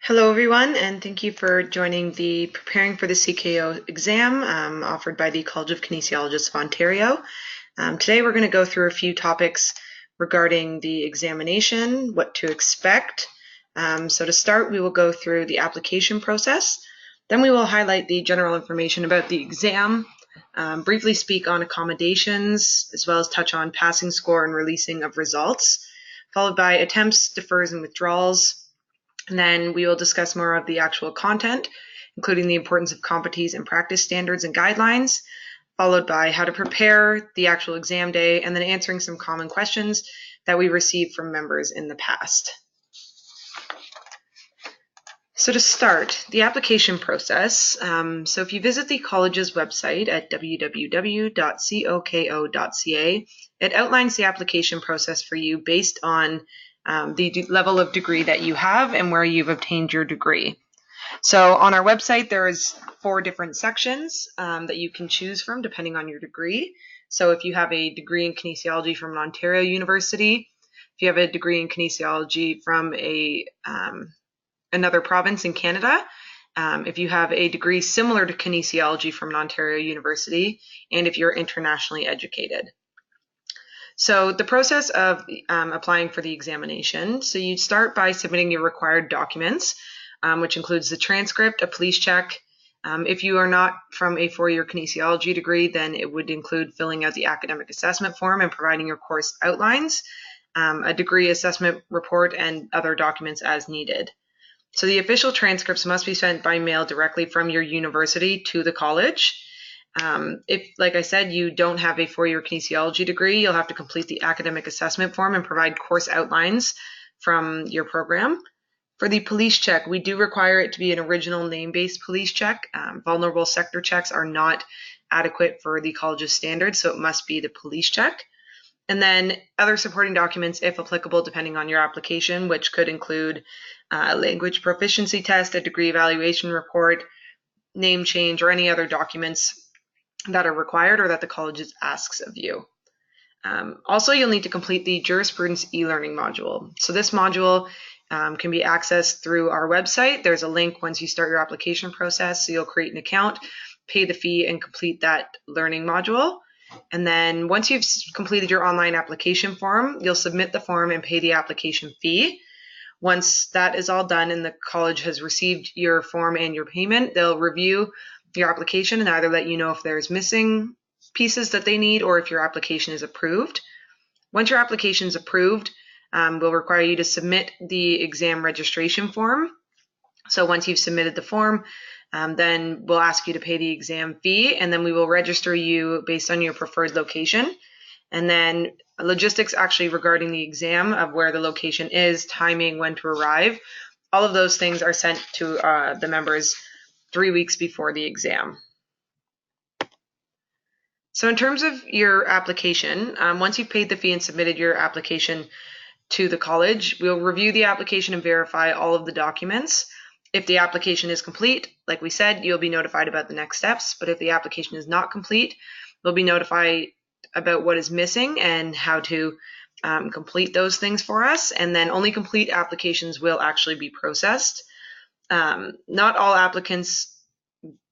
Hello everyone, and thank you for joining the Preparing for the CKO Exam offered by the College of Kinesiologists of Ontario. Today we're going to go through a few topics regarding the examination, what to expect. So to start, we will go through the application process. Then we will highlight the general information about the exam, briefly speak on accommodations, as well as touch on passing score and releasing of results, followed by attempts, defers, and withdrawals. And then we will discuss more of the actual content, including the importance of competencies and practice standards and guidelines, followed by how to prepare the actual exam day, and then answering some common questions that we received from members in the past. So to start, the application process. So if you visit the college's website at www.coko.ca, it outlines the application process for you based on the level of degree that you have and where you've obtained your degree. So on our website, there is 4 different sections that you can choose from depending on your degree. So if you have a degree in kinesiology from an Ontario university, if you have a degree in kinesiology from another province in Canada, if you have a degree similar to kinesiology from an Ontario university, and if you're internationally educated. So the process of applying for the examination, so you start by submitting your required documents, which includes the transcript, a police check. If you are not from a 4-year kinesiology degree, then it would include filling out the academic assessment form and providing your course outlines, a degree assessment report, and other documents as needed. So the official transcripts must be sent by mail directly from your university to the college. If, like I said, you don't have a 4-year kinesiology degree, you'll have to complete the academic assessment form and provide course outlines from your program. For the police check, we do require it to be an original name-based police check. Vulnerable sector checks are not adequate for the college's standards, so it must be the police check. And then other supporting documents, if applicable, depending on your application, which could include a language proficiency test, a degree evaluation report, name change, or any other documents that are required or that the college asks of you. Also, you'll need to complete the jurisprudence e-learning module. So this module can be accessed through our website. There's a link once you start your application process. So you'll create an account, pay the fee, and complete that learning module. And then once you've completed your online application form, you'll submit the form and pay the application fee. Once that is all done and the college has received your form and your payment, they'll review your application and either let you know if there's missing pieces that they need or if your application is approved. Once your application is approved, we'll require you to submit the exam registration form. So once you've submitted the form, then we'll ask you to pay the exam fee, and then we will register you based on your preferred location. And then logistics actually regarding the exam of where the location is, timing, when to arrive, all of those things are sent to the members 3 weeks before the exam. So in terms of your application, once you've paid the fee and submitted your application to the college, we'll review the application and verify all of the documents. If the application is complete, like we said, you'll be notified about the next steps. But if the application is not complete, we'll be notified about what is missing and how to complete those things for us. And then only complete applications will actually be processed. Not all applicants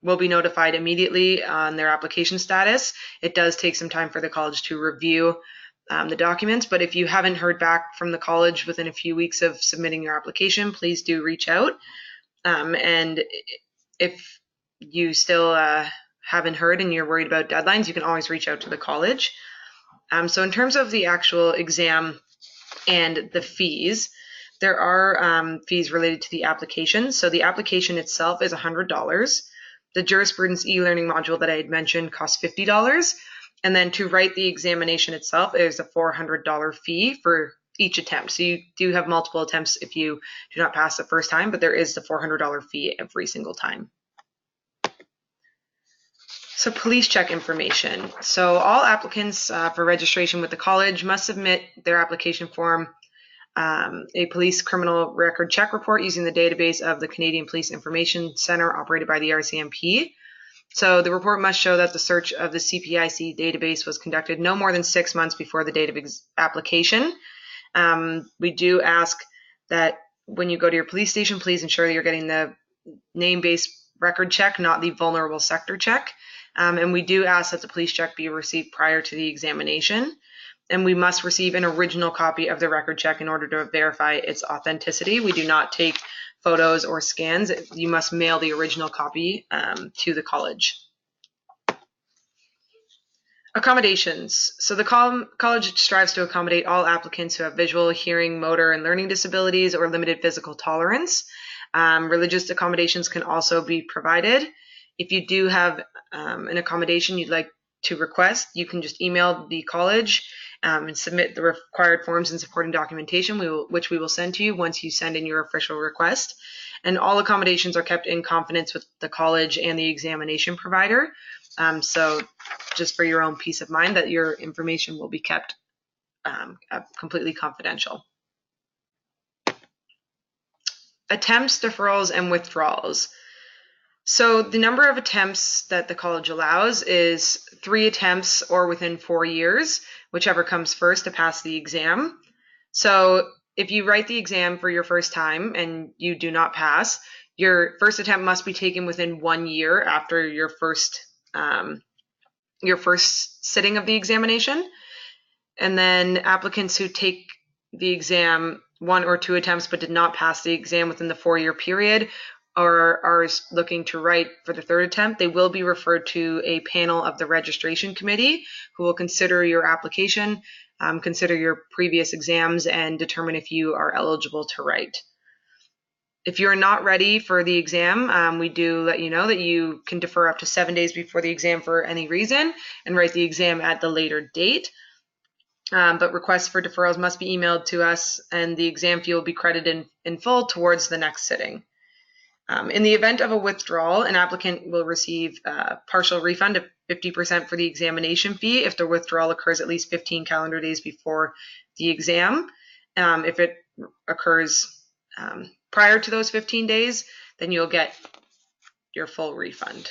will be notified immediately on their application status. It does take some time for the college to review the documents, but if you haven't heard back from the college within a few weeks of submitting your application, please do reach out. And if you still haven't heard and you're worried about deadlines, you can always reach out to the college. So in terms of the actual exam and the fees, there are fees related to the application. So the application itself is $100. The jurisprudence e-learning module that I had mentioned costs $50. And then to write the examination itself is a $400 fee for each attempt. So you do have multiple attempts if you do not pass the first time, but there is the $400 fee every single time. So police check information. So all applicants for registration with the college must submit their application form, a police criminal record check report using the database of the Canadian Police Information Center operated by the RCMP. So the report must show that the search of the CPIC database was conducted no more than 6 months before the date of application. We do ask that when you go to your police station, please ensure that you're getting the name-based record check, not the vulnerable sector check. And we do ask that the police check be received prior to the examination. And we must receive an original copy of the record check in order to verify its authenticity. We do not take photos or scans. You must mail the original copy to the college. Accommodations. So the college strives to accommodate all applicants who have visual, hearing, motor, and learning disabilities or limited physical tolerance. Religious accommodations can also be provided. If you do have an accommodation you'd like to request, you can just email the college and submit the required forms and supporting documentation, which we will send to you once you send in your official request. And all accommodations are kept in confidence with the college and the examination provider. So just for your own peace of mind that your information will be kept completely confidential. Attempts, deferrals, and withdrawals. So the number of attempts that the college allows is 3 attempts or within 4 years, whichever comes first to pass the exam. So if you write the exam for your first time and you do not pass, your first attempt must be taken within 1 year after your first sitting of the examination. And then applicants who take the exam 1 or 2 attempts but did not pass the exam within the 4-year period or are looking to write for the 3rd attempt, they will be referred to a panel of the registration committee who will consider your application, consider your previous exams, and determine if you are eligible to write. If you're not ready for the exam, we do let you know that you can defer up to 7 days before the exam for any reason and write the exam at the later date. But requests for deferrals must be emailed to us, and the exam fee will be credited in full towards the next sitting. In the event of a withdrawal, an applicant will receive a partial refund of 50% for the examination fee if the withdrawal occurs at least 15 calendar days before the exam. If it occurs prior to those 15 days, then you'll get your full refund.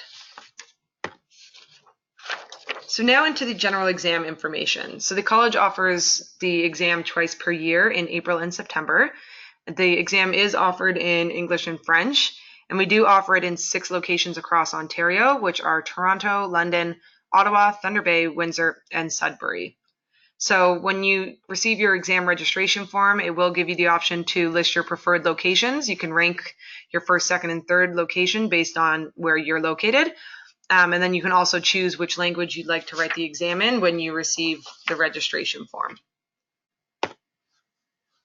So now into the general exam information. So the college offers the exam twice per year in April and September. The exam is offered in English and French, and we do offer it in 6 locations across Ontario, which are Toronto, London, Ottawa, Thunder Bay, Windsor, and Sudbury. So when you receive your exam registration form, it will give you the option to list your preferred locations. You can rank your 1st, 2nd, and 3rd location based on where you're located. And then you can also choose which language you'd like to write the exam in when you receive the registration form.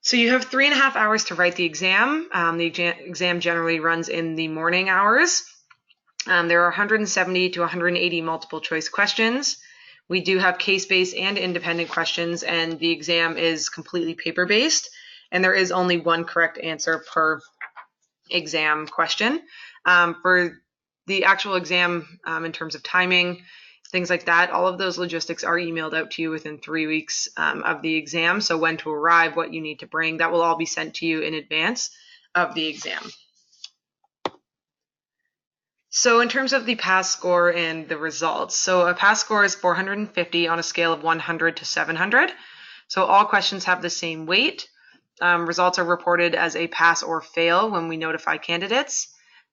So you have 3.5 hours to write the exam. The exam generally runs in the morning hours. There are 170 to 180 multiple choice questions. We do have case-based and independent questions, and the exam is completely paper-based, and there is only 1 correct answer per exam question. For the actual exam, in terms of timing, things like that, all of those logistics are emailed out to you within 3 weeks of the exam. So when to arrive, what you need to bring, that will all be sent to you in advance of the exam. So in terms of the pass score and the results, so a pass score is 450 on a scale of 100 to 700. So all questions have the same weight. Results are reported as a pass or fail when we notify candidates.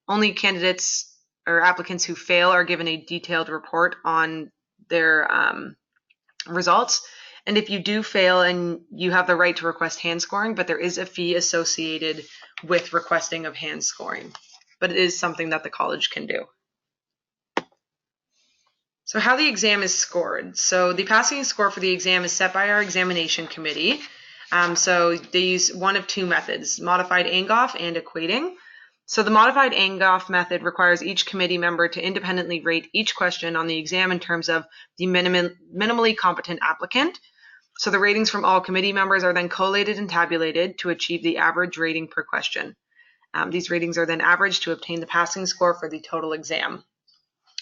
Only candidates or applicants who fail are given a detailed report on their results. And if you do fail, and you have the right to request hand scoring, but there is a fee associated with requesting of hand scoring. But it is something that the college can do. So how the exam is scored. So the passing score for the exam is set by our examination committee. So they use one of 2 methods, modified Angoff and equating. So the modified Angoff method requires each committee member to independently rate each question on the exam in terms of the minimally competent applicant. So the ratings from all committee members are then collated and tabulated to achieve the average rating per question. These ratings are then averaged to obtain the passing score for the total exam.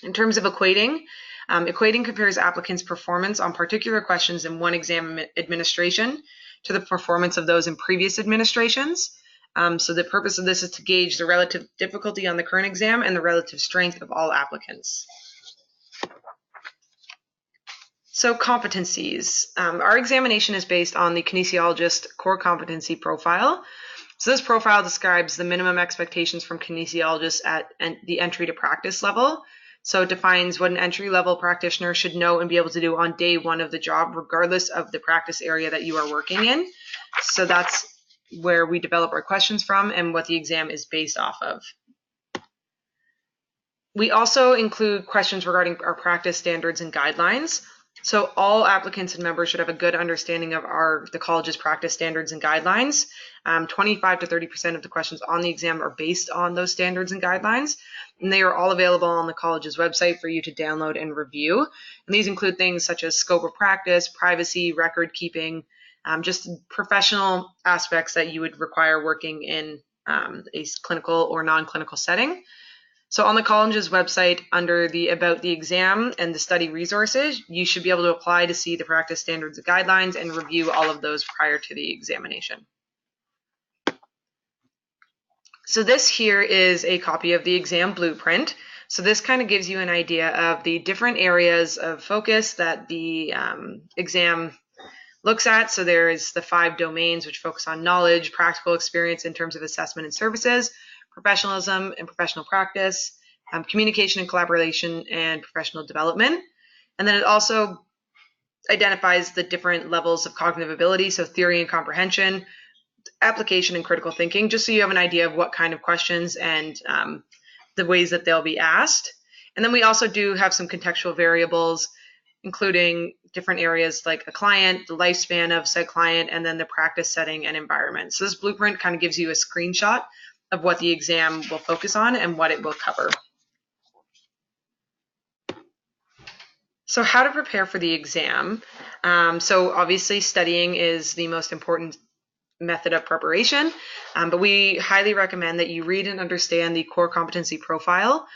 In terms of equating, equating compares applicants' performance on particular questions in one exam administration to the performance of those in previous administrations. So the purpose of this is to gauge the relative difficulty on the current exam and the relative strength of all applicants. So competencies. Our examination is based on the kinesiologist core competency profile. So this profile describes the minimum expectations from kinesiologists at the entry to practice level. So it defines what an entry-level practitioner should know and be able to do on day one of the job, regardless of the practice area that you are working in. So that's where we develop our questions from and what the exam is based off of. We also include questions regarding our practice standards and guidelines. So all applicants and members should have a good understanding of the college's practice standards and guidelines. 25 to 30% of the questions on the exam are based on those standards and guidelines, and they are all available on the college's website for you to download and review. And these include things such as scope of practice, privacy, record keeping, just professional aspects that you would require working in a clinical or non-clinical setting. So on the college's website, under the About the Exam and the Study Resources, you should be able to apply to see the practice standards and guidelines and review all of those prior to the examination. So this here is a copy of the exam blueprint. So this kind of gives you an idea of the different areas of focus that the exam looks at. So there is the 5 domains which focus on knowledge, practical experience in terms of assessment and services, professionalism and professional practice, communication and collaboration, and professional development. And then it also identifies the different levels of cognitive ability, so theory and comprehension, application and critical thinking, just so you have an idea of what kind of questions and the ways that they'll be asked. And then we also do have some contextual variables, including different areas like a client, the lifespan of said client, and then the practice setting and environment. So this blueprint kind of gives you a screenshot of what the exam will focus on and what it will cover. So how to prepare for the exam. So obviously studying is the most important method of preparation, but we highly recommend that you read and understand the core competency profile.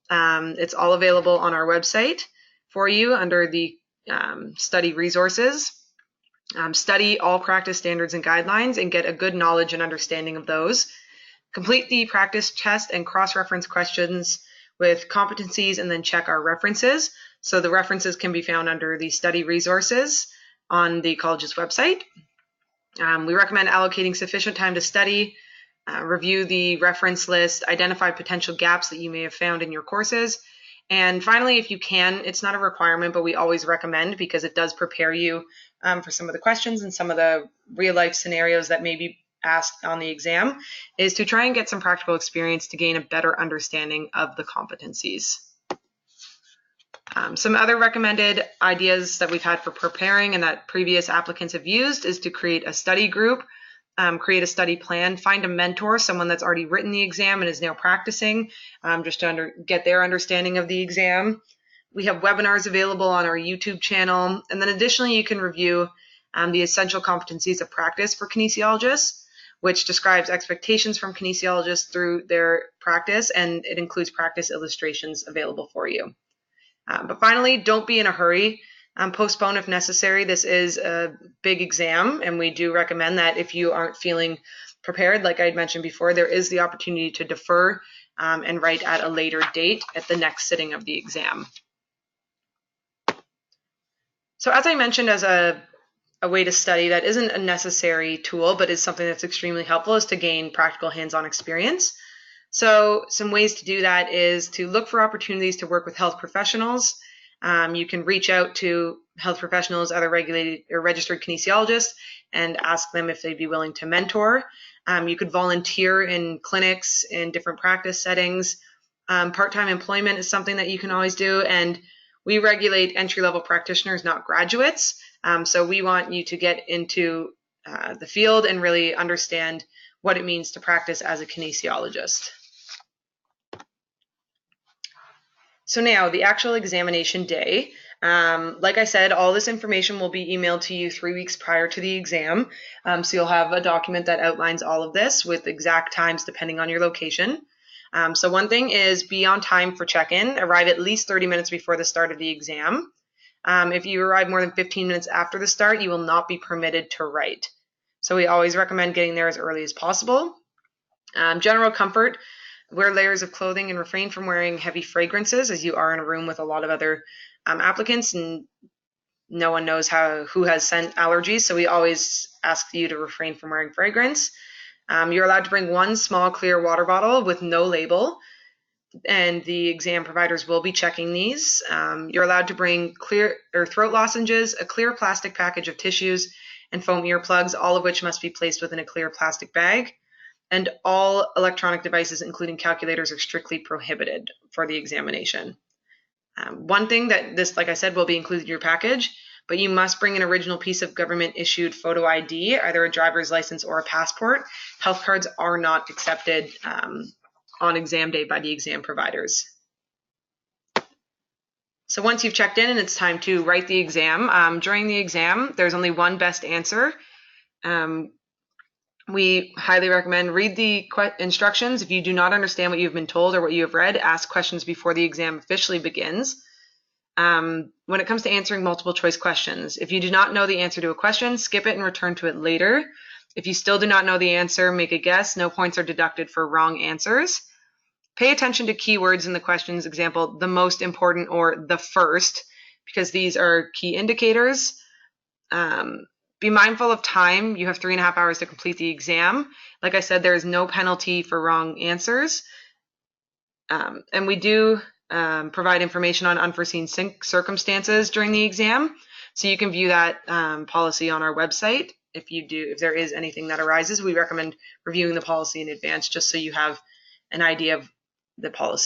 It's all available on our website for you under the study resources. Study all practice standards and guidelines and get a good knowledge and understanding of those. Complete the practice test and cross-reference questions with competencies and then check our references. So the references can be found under the study resources on the college's website. We recommend allocating sufficient time to study, review the reference list, identify potential gaps that you may have found in your courses. And finally, if you can, it's not a requirement, but we always recommend, because it does prepare you for some of the questions and some of the real-life scenarios that may be asked on the exam, is to try and get some practical experience to gain a better understanding of the competencies. Some other recommended ideas that we've had for preparing and that previous applicants have used is to create a study group, create a study plan, find a mentor, someone that's already written the exam and is now practicing, just to get their understanding of the exam. We have webinars available on our YouTube channel, and then additionally you can review the essential competencies of practice for kinesiologists, which describes expectations from kinesiologists through their practice, and it includes practice illustrations available for you. But finally, don't be in a hurry. Postpone if necessary. This is a big exam, and we do recommend that if you aren't feeling prepared, like I had mentioned before, there is the opportunity to defer and write at a later date at the next sitting of the exam. So as I mentioned, as a way to study that isn't a necessary tool, but is something that's extremely helpful, is to gain practical hands-on experience. So some ways to do that is to look for opportunities to work with health professionals. You can reach out to health professionals, other regulated or registered kinesiologists, and ask them if they'd be willing to mentor. You could volunteer in clinics in different practice settings. Part-time employment is something that you can always do, and we regulate entry-level practitioners, not graduates. So we want you to get into the field and really understand what it means to practice as a kinesiologist. So now, the actual examination day. Like I said, all this information will be emailed to you 3 weeks prior to the exam. So you'll have a document that outlines all of this with exact times depending on your location. So one thing is be on time for check-in. Arrive at least 30 minutes before the start of the exam. If you arrive more than 15 minutes after the start, you will not be permitted to write. So we always recommend getting there as early as possible. General comfort. Wear layers of clothing and refrain from wearing heavy fragrances, as you are in a room with a lot of other applicants, and no one knows who has scent allergies, so we always ask you to refrain from wearing fragrance. You're allowed to bring one small clear water bottle with no label, and the exam providers will be checking these. You're allowed to bring clear or throat lozenges, a clear plastic package of tissues, and foam earplugs, all of which must be placed within a clear plastic bag. And all electronic devices, including calculators, are strictly prohibited for the examination. One thing that this, like I said, will be included in your package, but you must bring an original piece of government-issued photo ID, either a driver's license or a passport. Health cards are not accepted on exam day by the exam providers. So once you've checked in and it's time to write the exam, during the exam, there's only one best answer. We highly recommend read the instructions. If you do not understand what you've been told or what you have read, ask questions before the exam officially begins. When it comes to answering multiple choice questions, if you do not know the answer to a question, skip it and return to it later. If you still do not know the answer, make a guess. No points are deducted for wrong answers. Pay attention to keywords in the questions, example, the most important or the first, because these are key indicators. Be mindful of time. You have 3.5 hours to complete the exam. Like I said, there is no penalty for wrong answers. And we do provide information on unforeseen circumstances during the exam. So you can view that policy on our website. If there is anything that arises, we recommend reviewing the policy in advance just so you have an idea of the policy.